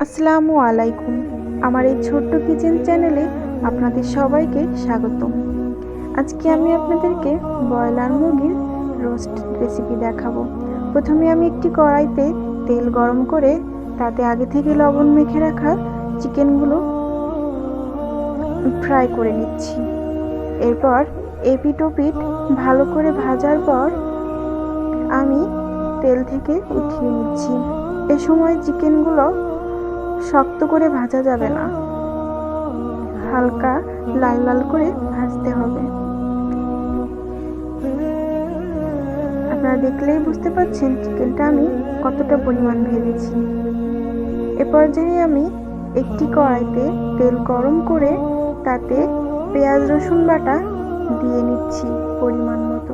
আসসালামু আলাইকুম। আমার এই ছোট্ট কিচেন চ্যানেলে আপনাদের সবাইকে স্বাগতম। আজকে আমি আপনাদেরকে ব্রয়লার মুরগির রোস্ট রেসিপি দেখাবো। প্রথমে আমি একটি কড়াইতে তেল গরম করে তাতে আগে থেকে লবণ মেখে রাখা চিকেনগুলো ফ্রাই করে নিচ্ছি। এরপর এপিট ওপিট ভালো করে ভাজার পর আমি তেল থেকে উঠিয়ে নিচ্ছি। এ সময় চিকেনগুলো শক্ত করে ভাজা যাবে না, হালকা লাল লাল করে ভাজতে হবে। আপনারা দেখলেই বুঝতে পারছেন চিকেনটা আমি কতটা পরিমাণ ভেজেছি। এ পর্যায়ে আমি একটি কড়াইতে তেল গরম করে তাতে পেঁয়াজ রসুন বাটা দিয়ে নিচ্ছি পরিমাণ মতো।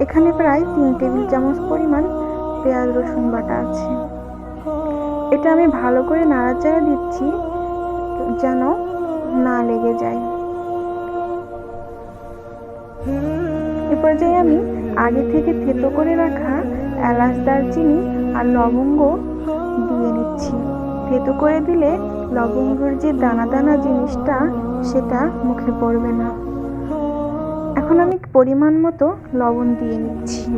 এখানে প্রায় 3 টেবিল চামচ পরিমাণ পেঁয়াজ রসুন বাটা আছে। এটা আমি ভালো করে নাড়াচাড়া দিচ্ছি যেন না লেগে যায়। এ পর্যায়ে আমি আগে থেকে থেতো করে রাখা এলাচ, দারচিনি আর লবঙ্গ দিয়ে নিচ্ছি। থেতো করে দিলে লবঙ্গের যে দানা দানা জিনিসটা সেটা মুখে পড়বে না। এখন আমি পরিমাণ মতো লবণ দিয়ে নিচ্ছি।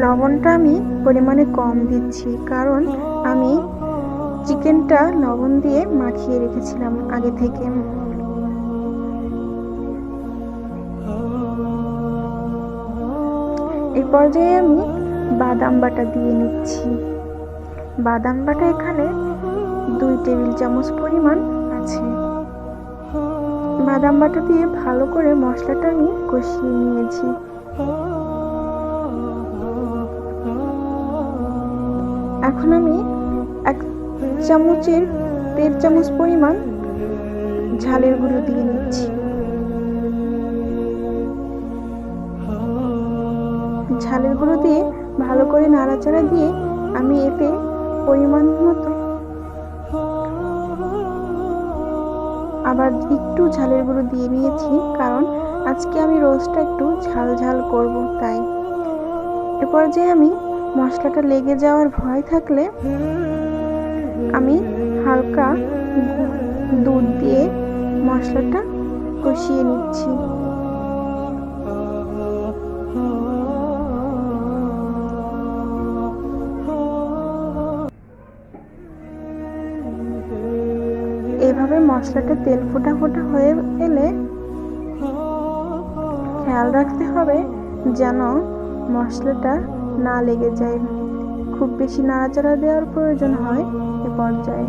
লবণটা আমি পরিমাণে কম দিচ্ছি, কারণ আমি চিকেনটা লবণ দিয়ে মাখিয়ে রেখেছিলাম আগে থেকে। এই পর্যায়ে আমি বাদাম বাটা দিয়ে নিচ্ছি। বাদাম বাটা এখানে 2 টেবিল চামচ পরিমাণ আছে। বাদাম বাটা দিয়ে ভালো করে মশলাটা আমি কষিয়ে নিয়েছি। এখন আমি 1 চামচের 1.5 চামচ পরিমাণ ঝালের গুঁড়ো দিয়ে নিচ্ছি। ঝালের গুঁড়ো দিয়ে ভালো করে নাড়াচাড়া দিয়ে আমি এতে পরিমাণ মতো আবার একটু ঝালের গুঁড়ো দিয়ে নিয়েছি, কারণ আজকে আমি রোস্টটা একটু ঝাল ঝাল করব তাই। এ পর্যায়ে আমি মশলাটা লেগে যাওয়ার ভয় থাকলে আমি হালকা দুধ দিয়ে মশলাটা কষিয়ে নিচ্ছি। এভাবে মশলাটা তেল ফোটা ফোটা হয়ে এলে খেয়াল রাখতে হবে যেন মশলাটা না লেগে যায়। খুব বেশি নাড়াচাড়া দেওয়ার প্রয়োজন হয় এ পর্যায়ে।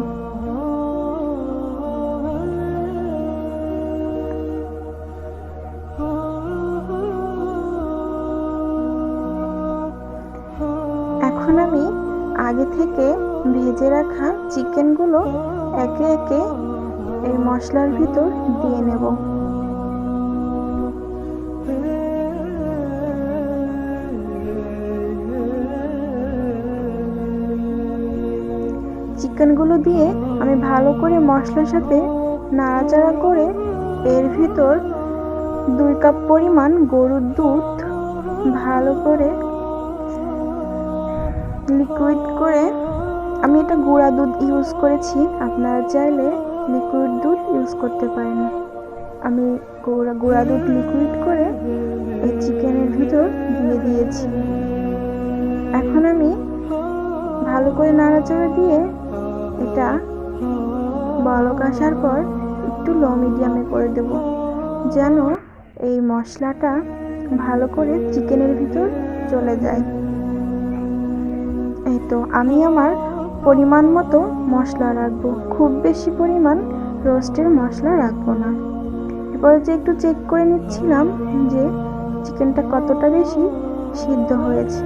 এখন আমি আগে থেকে ভেজে রাখা চিকেনগুলো একে একে এই মশলার ভিতর দিয়ে নেব। চিকেনগুলো দিয়ে আমি ভালো করে মশলার সাথে নাড়াচাড়া করে এর ভিতর 2 কাপ পরিমাণ গরুর দুধ ভালো করে লিকুইড করে, আমি এটা গুঁড়া দুধ ইউজ করেছি, আপনারা চাইলে লিকুইড দুধ ইউজ করতে পারেন। আমি গুঁড়া দুধ লিকুইড করে এই চিকেনের ভিতর দিয়ে দিয়েছি। এখন আমি ভালো করে নাড়াচাড়া দিয়ে এটা বলক আসার পর একটু লো মিডিয়ামে করে দেব, যেন এই মশলাটা ভালো করে চিকেনের ভিতর চলে যায়। এই তো আমি আমার পরিমাণ মতো মশলা রাখবো, খুব বেশি পরিমাণ রোস্টের মশলা রাখবো না। এরপরে যে একটু চেক করে নিচ্ছিলাম যে চিকেনটা কতটা বেশি সিদ্ধ হয়েছে।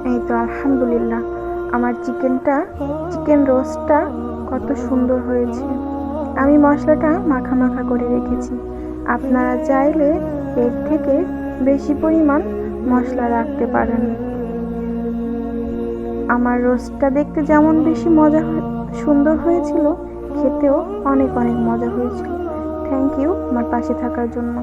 এই তো আলহামদুলিল্লাহ আমার চিকেন রোস্টটা কত সুন্দর হয়েছে। আমি মশলাটা মাখা মাখা করে রেখেছি, আপনারা চাইলে এর থেকে বেশি পরিমাণ মশলা রাখতে পারেন। আমার রোস্টটা দেখতে যেমন বেশি সুন্দর হয়েছিল, খেতেও অনেক অনেক মজা হয়েছিল। থ্যাংক ইউ আমার পাশে থাকার জন্য।